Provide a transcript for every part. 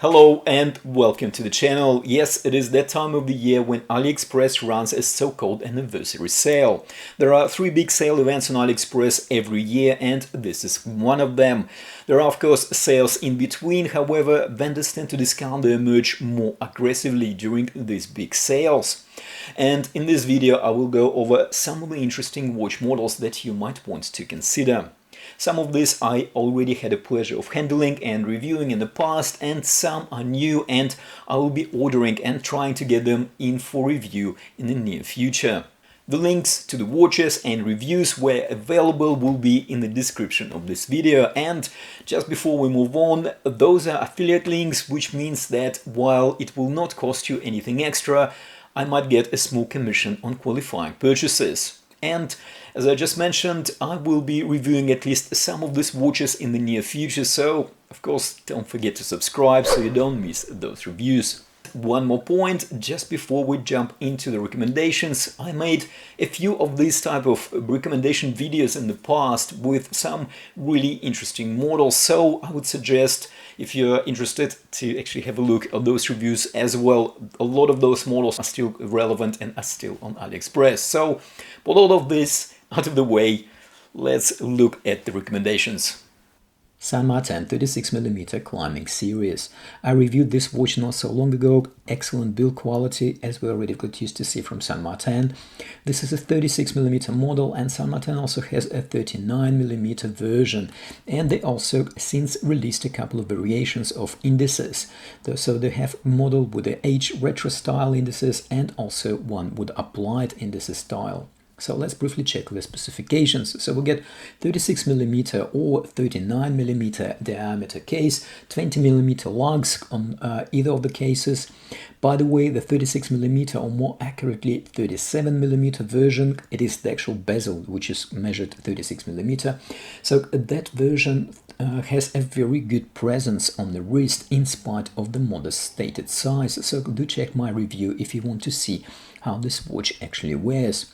Hello and welcome to the channel. Yes, it is that time of the year when AliExpress runs a so-called anniversary sale. There are 3 big sale events on AliExpress every year and this is one of them. There are of course sales in between, however, vendors tend to discount their merch more aggressively during these big sales. And in this video I will go over some of the interesting watch models that you might want to consider. Some of these I already had the pleasure of handling and reviewing in the past, and some are new and I will be ordering and trying to get them in for review in the near future. The links to the watches and reviews where available will be in the description of this video. And just before we move on, those are affiliate links, which means that while it will not cost you anything extra, I might get a small commission on qualifying purchases. And as I just mentioned, I will be reviewing at least some of these watches in the near future, so of course don't forget to subscribe so you don't miss those reviews. One more point, just before we jump into the recommendations, I made a few of these type of recommendation videos in the past with some really interesting models, so I would suggest, if you're interested, to actually have a look at those reviews as well. A lot of those models are still relevant and are still on AliExpress. So, with all of this out of the way, let's look at the recommendations. San Martin 36mm climbing series. I reviewed this watch not so long ago. Excellent build quality, as we already got used to see from San Martin. This is a 36mm model, and San Martin also has a 39mm version. And they also since released a couple of variations of indices. So they have a model with the H retro style indices and also one with applied indices style. So let's briefly check the specifications. So we'll get 36mm or 39mm diameter case, 20mm lugs on either of the cases. By the way, the 36mm or more accurately 37mm version, it is the actual bezel which is measured 36mm. So that version has a very good presence on the wrist in spite of the modest stated size. So do check my review if you want to see how this watch actually wears.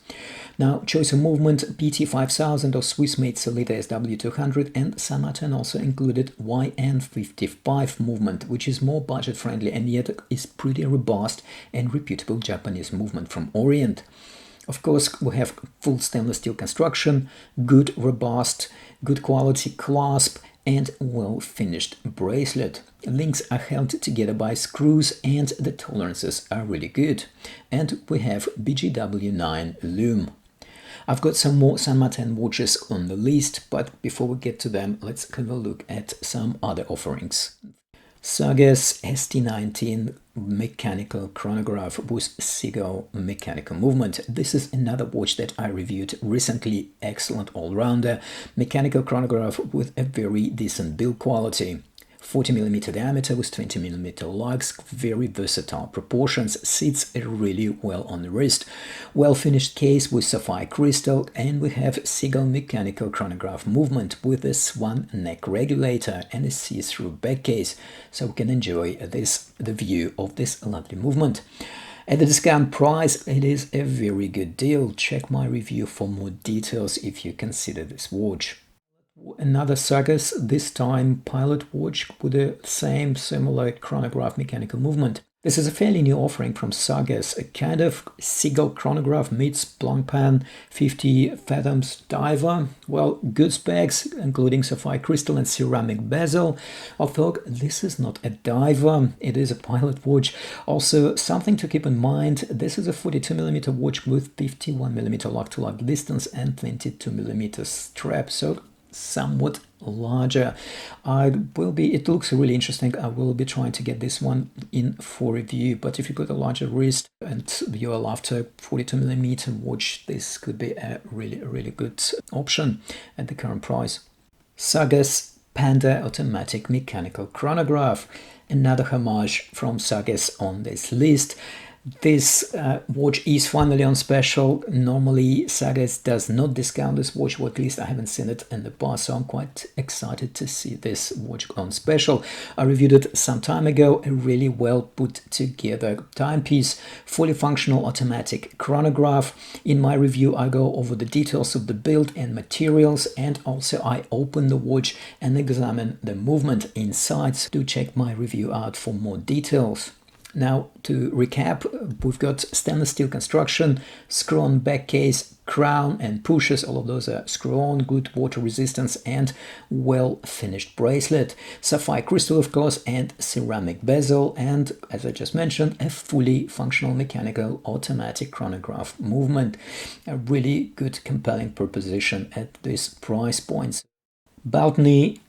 Now, choice of movement, PT5000 or Swiss-made Felida SW200, and San Martin also included YN55 movement, which is more budget-friendly and yet is pretty robust and reputable Japanese movement from Orient. Of course, we have full stainless steel construction, good, robust, good quality clasp, and well-finished bracelet. Links are held together by screws and the tolerances are really good. And we have BGW9 lume. I've got some more San Martin watches on the list, but before we get to them, let's have a look at some other offerings. Sarkus ST19 mechanical chronograph with Seagull mechanical movement. This is another watch that I reviewed recently. Excellent all-rounder mechanical chronograph with a very decent build quality. 40mm diameter with 20mm lugs, very versatile proportions, sits really well on the wrist. Well finished case with sapphire crystal, and we have Seagull mechanical chronograph movement with a swan neck regulator and a see-through back case, so we can enjoy the view of this lovely movement. At the discount price, it is a very good deal. Check my review for more details if you consider this watch. Another Sarkus, this time pilot watch with the same similar chronograph mechanical movement. This is a fairly new offering from Sarkus, a kind of Seagull chronograph meets Blancpain 50 fathoms diver. Well, good specs, including sapphire crystal and ceramic bezel. Although this is not a diver, it is a pilot watch. Also, something to keep in mind, this is a 42mm watch with 51mm lug-to-lug distance and 22mm strap, so somewhat larger. It looks really interesting. I will be trying to get this one in for review, but if you got a larger wrist and you are after 42mm watch, this could be a really good option at the current price. Sarkus Panda automatic mechanical chronograph, another homage from Sarkus on this list. This watch is finally on special. Normally Sarkus does not discount this watch, or at least I haven't seen it in the past, so I'm quite excited to see this watch on special. I reviewed it some time ago. A really well put together timepiece, fully functional automatic chronograph. In my review I go over the details of the build and materials, and also I open the watch and examine the movement inside. So do check my review out for more details. Now, to recap, we've got stainless steel construction, screw-on back case, crown and pushers. All of those are screw-on, good water resistance and well-finished bracelet. Sapphire crystal, of course, and ceramic bezel. And, as I just mentioned, a fully functional mechanical automatic chronograph movement. A really good, compelling proposition at this price point. Botany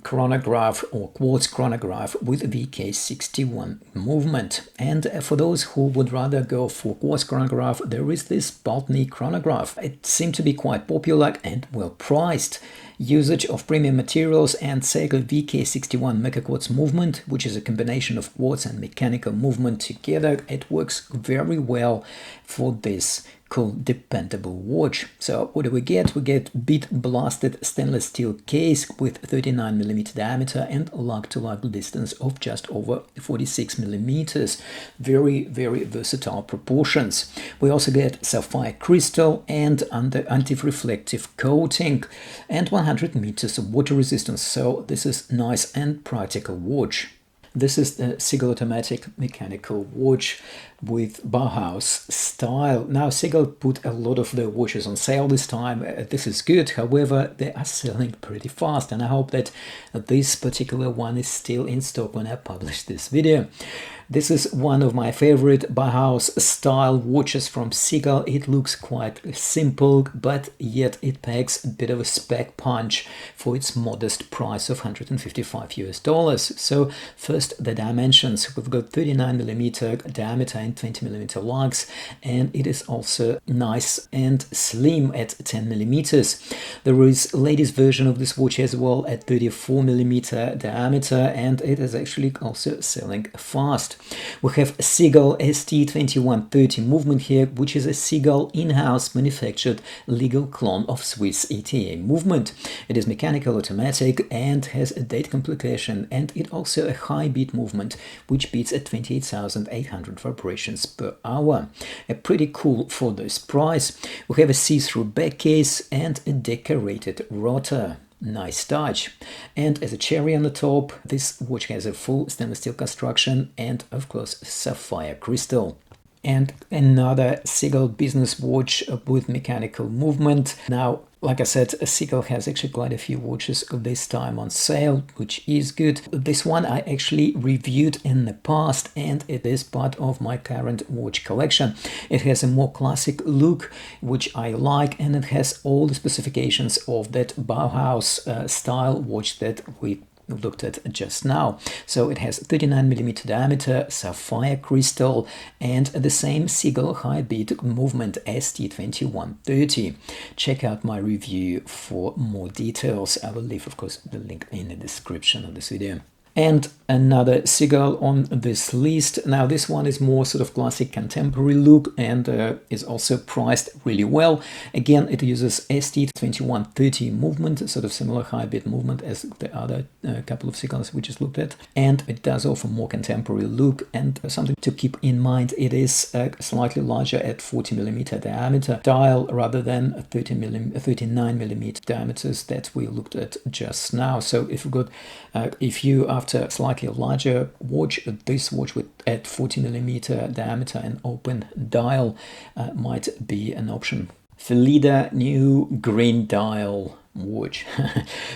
chronograph or quartz chronograph with VK61 movement. And for those who would rather go for quartz chronograph, there is this Botany chronograph. It seemed to be quite popular and well priced. Usage of premium materials and Seagull VK61 Mega Quartz movement, which is a combination of quartz and mechanical movement together. It works very well for this cool, dependable watch. So what do we get? We get bead blasted stainless steel case with 39mm diameter and lug-to-lug distance of just over 46mm. Very, very versatile proportions. We also get sapphire crystal and anti-reflective coating and 100 meters of water resistance. So this is nice and practical watch. This is the Seagull automatic mechanical watch with Bauhaus style. Now, Seagull put a lot of the watches on sale this time. This is good. However, they are selling pretty fast, and I hope that this particular one is still in stock when I publish this video. This is one of my favorite Bauhaus style watches from Seagull. It looks quite simple, but yet it packs a bit of a spec punch for its modest price of $155. So first, the dimensions. We've got 39mm diameter and 20mm lugs, and it is also nice and slim at 10mm. There is latest version of this watch as well at 34mm diameter, and it is actually also selling fast. We have Seagull ST2130 movement here, which is a Seagull in-house manufactured legal clone of Swiss ETA movement. It is mechanical automatic and has a date complication, and it also a high beat movement, which beats at 28,800 vibrations per hour. Pretty cool for this price. We have a see-through back case and a decorated rotor. Nice touch. And as a cherry on the top, this watch has a full stainless steel construction and, of course, sapphire crystal. And another Seagull business watch with mechanical movement. Now, like I said, Seagull has actually quite a few watches this time on sale, which is good. This one I actually reviewed in the past, and it is part of my current watch collection. It has a more classic look, which I like, and it has all the specifications of that Bauhaus style watch that we looked at just now. So it has 39mm diameter, sapphire crystal, and the same Seagull high beat movement ST2130. Check out my review for more details. I will leave, of course, the link in the description of this video. And another Seagull on this list. Now this one is more sort of classic contemporary look and is also priced really well. Again, it uses ST2130 movement, sort of similar high beat movement as the other couple of Seagulls we just looked at. And it does offer more contemporary look, and something to keep in mind, it is slightly larger at 40mm diameter dial rather than 39mm diameters that we looked at just now. So if you after slightly larger watch, this watch at 40mm diameter and open dial might be an option. Felida new green dial watch.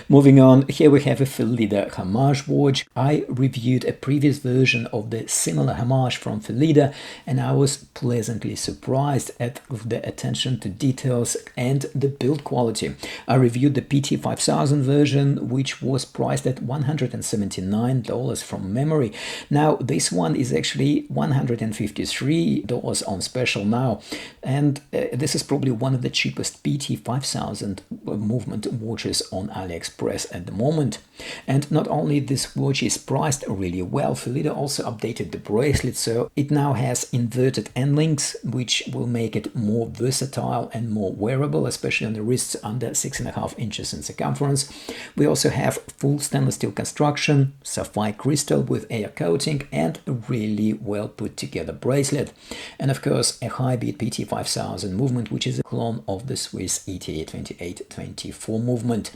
Moving on, here we have a Felida Homage watch. I reviewed a previous version of the similar Homage from Felida, and I was pleasantly surprised at the attention to details and the build quality. I reviewed the PT5000 version, which was priced at $179 from memory. Now this one is actually $153 on special now, and this is probably one of the cheapest PT5000 movement good watches on AliExpress at the moment. And not only this watch is priced really well, Felida also updated the bracelet, so it now has inverted end links, which will make it more versatile and more wearable, especially on the wrists under 6.5 inches in circumference. We also have full stainless steel construction, sapphire crystal with air coating, and a really well put together bracelet. And of course a high beat PT 5000 movement, which is a clone of the Swiss ETA 2824 movement.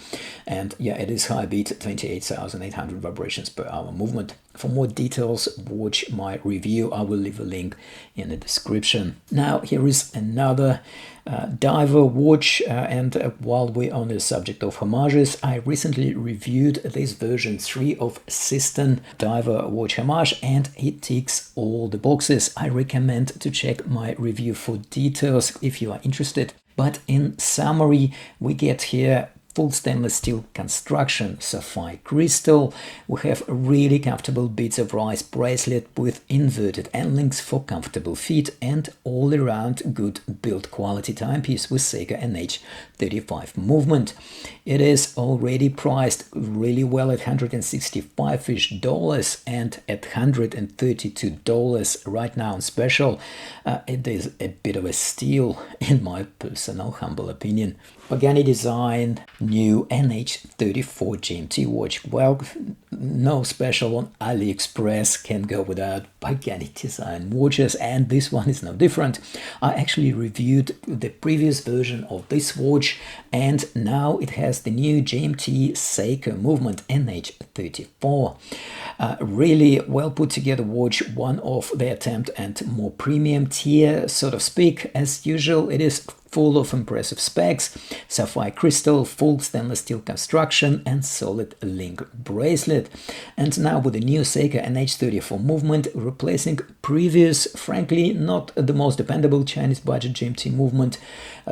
And yeah, it is high beat 28,800 vibrations per hour movement. For more details, watch my review. I will leave a link in the description. Now here is another diver watch, and while we're on the subject of homages, I recently reviewed this version 3 of System diver watch homage, and it ticks all the boxes. I recommend to check my review for details if you are interested. But in summary, we get here full stainless steel construction, sapphire crystal. We have a really comfortable beads of rice bracelet with inverted end links for comfortable feet, and all around good build quality timepiece with Seiko NH35 movement. It is already priced really well at $165-ish and at $132 right now on special. It is a bit of a steal in my personal humble opinion. Pagani design, new NH34 GMT watch. Well, no special on AliExpress can go without Pagani design watches, and this one is no different. I actually reviewed the previous version of this watch, and now it has the new GMT Seiko movement NH34. Really well put together watch, one of the attempt and more premium tier, so to speak. As usual, it is full of impressive specs, sapphire crystal, full stainless steel construction, and solid link bracelet. And now with the new Seiko NH34 movement, replacing previous, frankly not the most dependable Chinese budget GMT movement.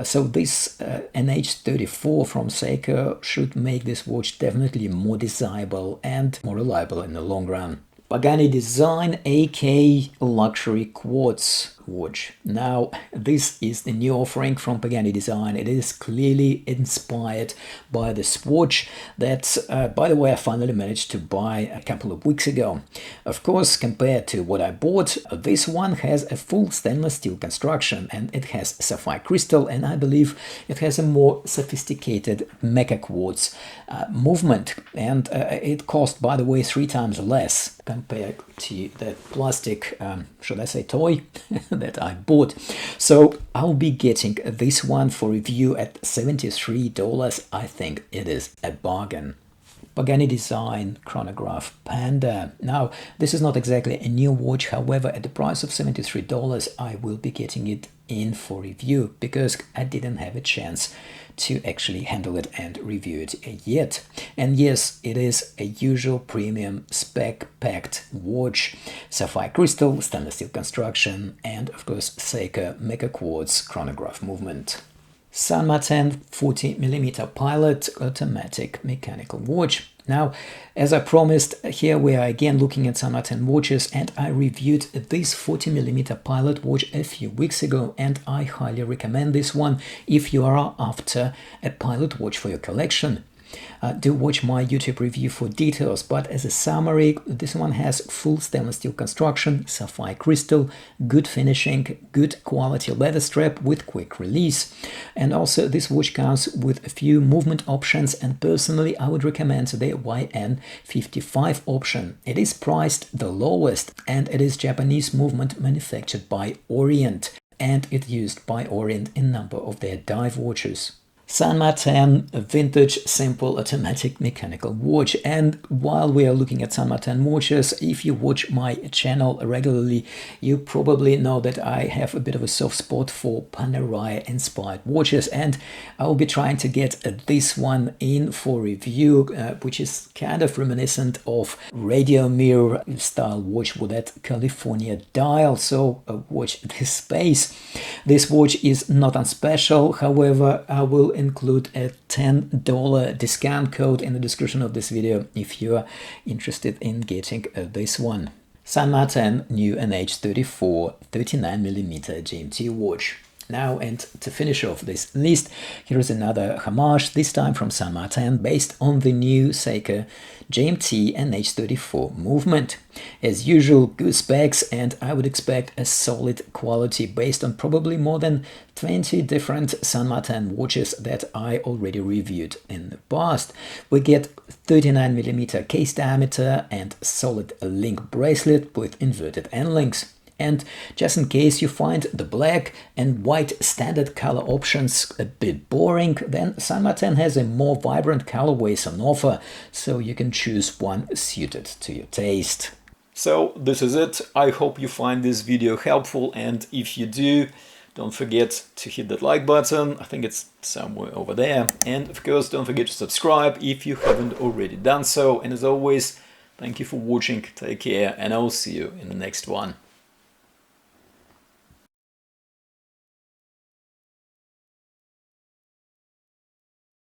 So this NH34 from Seiko should make this watch definitely more desirable and more reliable in the long run. Pagani design, AK luxury quartz watch. Now this is the new offering from Pagani design. It is clearly inspired by the swatch that by the way I finally managed to buy a couple of weeks ago. Of course, compared to what I bought, this one has a full stainless steel construction, and it has sapphire crystal, and I believe it has a more sophisticated mecha quartz movement, and it cost, by the way, 3 times less compared to that plastic should I say toy that I bought. So I'll be getting this one for review at $73. I think it is a bargain. Pagani design chronograph Panda. Now this is not exactly a new watch, however at the price of $73 I will be getting it in for review because I didn't have a chance to actually handle it and review it yet. And yes, it is a usual premium spec packed watch, sapphire crystal, stainless steel construction, and of course Seiko Mecha Quartz chronograph movement. San Martin 40mm pilot automatic mechanical watch. Now, as I promised, here we are again looking at San Martin watches, and I reviewed this 40mm pilot watch a few weeks ago, and I highly recommend this one if you are after a pilot watch for your collection. Do watch my YouTube review for details, but as a summary, this one has full stainless steel construction, sapphire crystal, good finishing, good quality leather strap with quick release. And also this watch comes with a few movement options, and personally I would recommend the YN55 option. It is priced the lowest, and it is Japanese movement manufactured by Orient, and it's used by Orient in a number of their dive watches. San Martin, a vintage, simple, automatic mechanical watch. And while we are looking at San Martin watches, if you watch my channel regularly, you probably know that I have a bit of a soft spot for Panerai inspired watches, and I'll be trying to get this one in for review, which is kind of reminiscent of radio mirror style watch with that California dial. So watch this space. This watch is not on special, however I will include a $10 discount code in the description of this video if you are interested in getting this one. San Martin new NH34 39mm GMT watch. Now, and to finish off this list, here is another Homage, this time from San Martin, based on the new Seagull GMT and H34 movement. As usual, good specs, and I would expect a solid quality based on probably more than 20 different San Martin watches that I already reviewed in the past. We get 39mm case diameter and solid link bracelet with inverted end links. And just in case you find the black and white standard color options a bit boring, then San Martin has a more vibrant colorways on offer, so you can choose one suited to your taste. So this is it. I hope you find this video helpful, and if you do, don't forget to hit that like button. I think it's somewhere over there. And of course, don't forget to subscribe if you haven't already done so. And as always, thank you for watching, take care, and I'll see you in the next one.